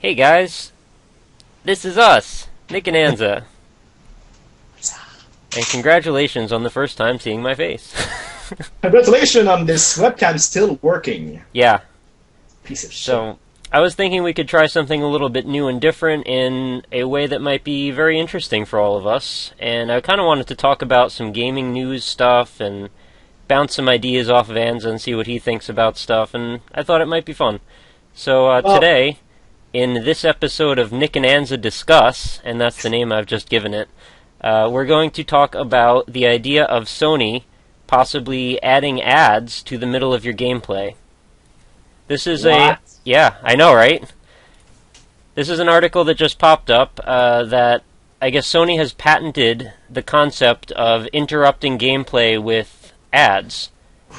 Hey guys, this is us, Nick and Anza, and congratulations on the first time seeing my face. Congratulations on this webcam still working. Yeah, Piece of shit. so I was thinking we could try something a little bit new and different in a way that might be very interesting for all of us, and I kind of wanted to talk about some gaming news stuff and bounce some ideas off of Anza and see what he thinks about stuff, and I thought it might be fun. So today, in this episode of Nick and Anza Discuss, and that's the name I've just given it, we're going to talk about the idea of Sony possibly adding ads to the middle of your gameplay. This is yeah, I know, right? This is an article that just popped up that I guess Sony has patented the concept of interrupting gameplay with ads.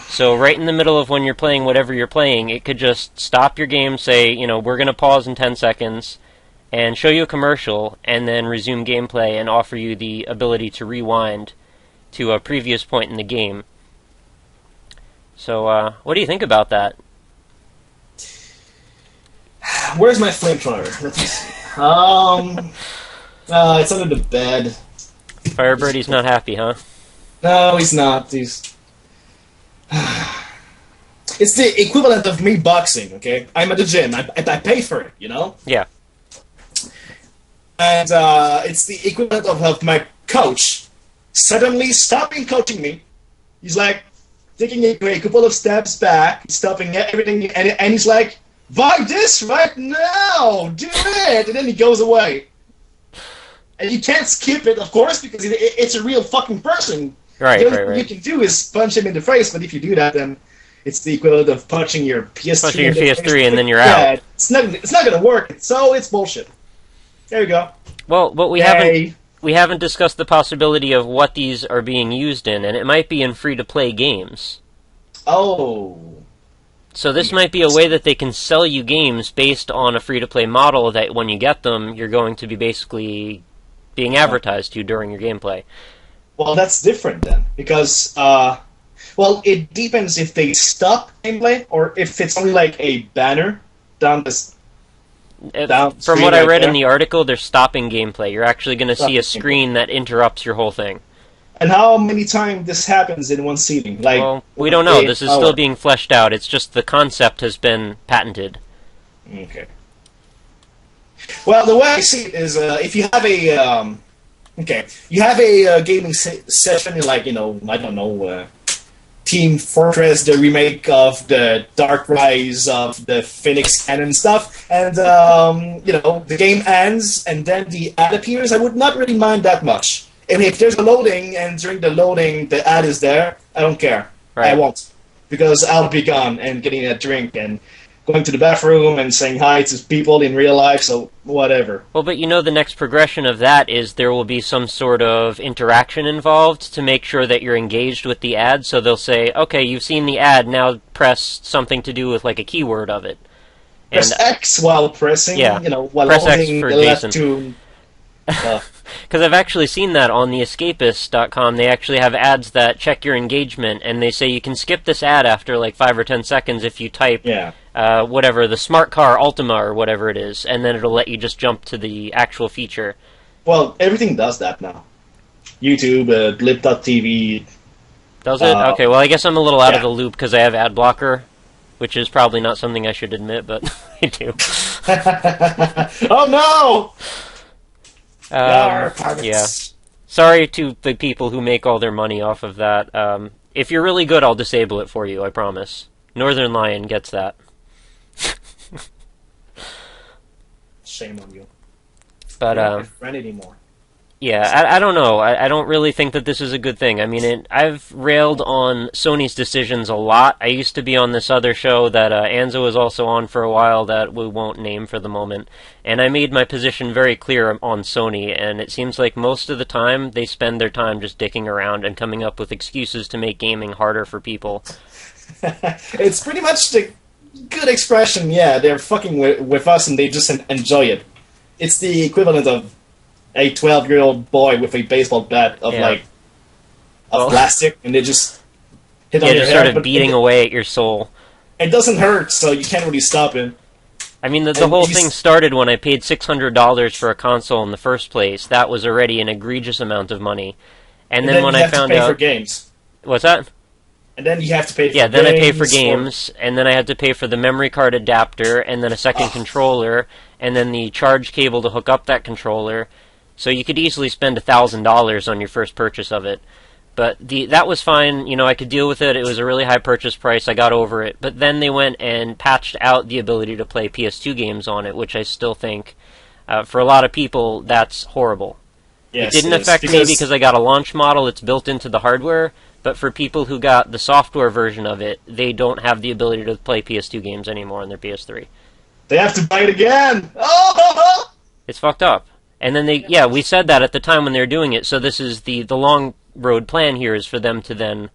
So right in the middle of when you're playing whatever you're playing, it could just stop your game, say, we're going to pause in 10 seconds, and show you a commercial, and then resume gameplay and offer you the ability to rewind to a previous point in the game. So, what do you think about that? Where's my flamethrower? Let me see. It's under the bed. Firebirdie's not happy, huh? No, he's not. It's the equivalent of me boxing, okay? I'm at the gym. I pay for it, Yeah. And it's the equivalent of my coach suddenly stopping coaching me. He's like taking a couple of steps back, stopping everything, and he's like, "Buy this right now, do it," and then he goes away. And you can't skip it, of course, because it's a real fucking person. Right. What you can do is punch him in the face, but if you do that, then it's the equivalent of punching your PS3. Punching your PS3 and then you're out. out. It's not gonna work. So it's bullshit. There you go. Well, but we haven't discussed the possibility of what these are being used in, and it might be in free-to-play games. Oh. So this might be a way that they can sell you games based on a free-to-play model that when you get them, you're going to be basically being advertised to during your gameplay. Well, that's different then, because, it depends if they stop gameplay, or if it's only like a banner down this... From what I read in the article, they're stopping gameplay. You're actually going to see a screen that interrupts your whole thing. And how many times this happens in one sitting? Well, we don't know. This is still being fleshed out. It's just the concept has been patented. Okay. Well, the way I see it is, if you have a... you have a gaming session in, I don't know, Team Fortress, the remake of the Dark Rise of the Phoenix Cannon stuff, and, the game ends, and then the ad appears, I would not really mind that much. And if there's a loading, and during the loading the ad is there, I don't care. Right. I won't. Because I'll be gone and getting a drink and going to the bathroom and saying hi to people in real life, so whatever. Well, but the next progression of that is there will be some sort of interaction involved to make sure that you're engaged with the ad, so they'll say, okay, you've seen the ad, now press something to do with, a keyword of it. Press X while pressing, while press holding X for the Jason. left to... Because I've actually seen that on theescapist.com. They actually have ads that check your engagement, and they say you can skip this ad after 5 or 10 seconds if you type whatever, the smart car Ultima or whatever it is, and then it'll let you just jump to the actual feature. Well, everything does that now. YouTube, Blip.tv... Does it? Okay, well I guess I'm a little out of the loop because I have ad blocker, which is probably not something I should admit, but I do. Oh no! Yeah. Sorry to the people who make all their money off of that. If you're really good, I'll disable it for you, I promise. Northern Lion gets that. Shame on you. But, you're not my friend anymore. Yeah, I don't know. I don't really think that this is a good thing. I mean, I've railed on Sony's decisions a lot. I used to be on this other show that Anza was also on for a while that we won't name for the moment, and I made my position very clear on Sony, and it seems like most of the time they spend their time just dicking around and coming up with excuses to make gaming harder for people. It's pretty much the good expression, yeah, they're fucking with us and they just enjoy it. It's the equivalent of a 12-year-old boy with a baseball bat of plastic, and they just hit on your just head. sort of beating away at your soul. It doesn't hurt, so you can't really stop it. I mean, the And whole thing started when I paid $600 for a console in the first place. That was already an egregious amount of money. And then when you I have to found pay out... for games. What's that? And then you have to pay for Yeah, games. then I pay for games, and then I had to pay for the memory card adapter, and then a second controller, and then the charge cable to hook up that controller. So you could easily spend $1,000 on your first purchase of it. But that was fine, you know, I could deal with it. It was a really high purchase price, I got over it. But then they went and patched out the ability to play PS2 games on it, which I still think, for a lot of people, that's horrible. Yes, it didn't affect me because I got a launch model, it's built into the hardware, but for people who got the software version of it, they don't have the ability to play PS2 games anymore on their PS3. They have to buy it again! Oh! It's fucked up. And then we said that at the time when they were doing it, so this is the long road plan here is for them to then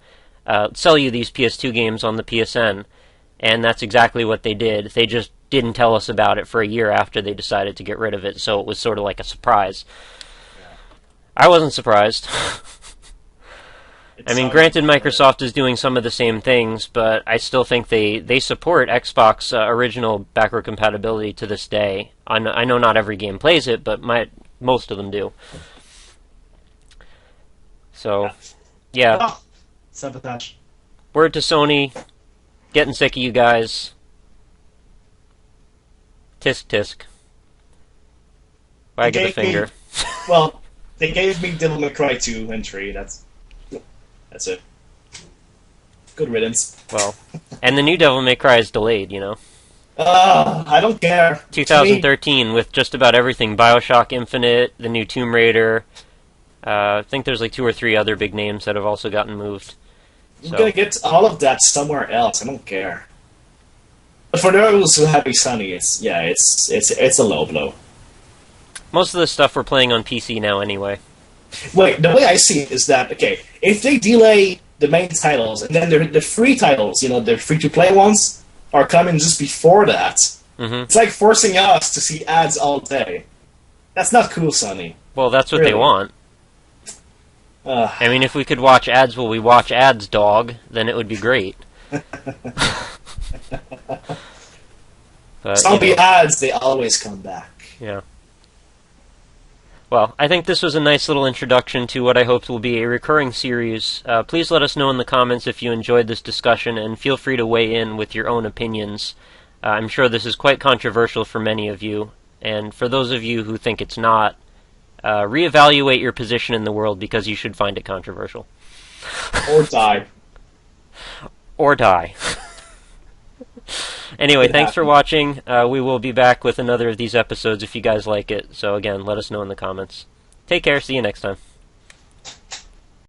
sell you these PS2 games on the PSN, and that's exactly what they did. They just didn't tell us about it for a year after they decided to get rid of it, so it was sort of like a surprise. I wasn't surprised. I mean, granted, Microsoft is doing some of the same things, but I still think they support Xbox original backward compatibility to this day. I know not every game plays it, but most of them do. So, yeah. Oh, sabotage. Word to Sony. Getting sick of you guys. Tisk tisk. Wag of the finger. Well, they gave me Devil May Cry 2 and 3. That's it. Good riddance. Well, and the new Devil May Cry is delayed, you know. I don't care. 2013 with just about everything. BioShock Infinite, the new Tomb Raider. I think there's like 2 or 3 other big names that have also gotten moved. I'm gonna get all of that somewhere else. I don't care. But for those who have a Sony, it's a low blow. Most of the stuff we're playing on PC now anyway. Wait, the way I see it is that, okay, if they delay the main titles, and then the free titles, you know, the free-to-play ones, are coming just before that, it's like forcing us to see ads all day. That's not cool, Sony. Well, that's what Really. they want. I mean, if we could watch ads while we watch ads, dog, then it would be great. But, Zombie ads, they always come back. Yeah. Well, I think this was a nice little introduction to what I hope will be a recurring series. Please let us know in the comments if you enjoyed this discussion, and feel free to weigh in with your own opinions. I'm sure this is quite controversial for many of you, and for those of you who think it's not, reevaluate your position in the world because you should find it controversial. Or die. Or die. Anyway, thanks for watching. We will be back with another of these episodes if you guys like it. So again, let us know in the comments. Take care. See you next time.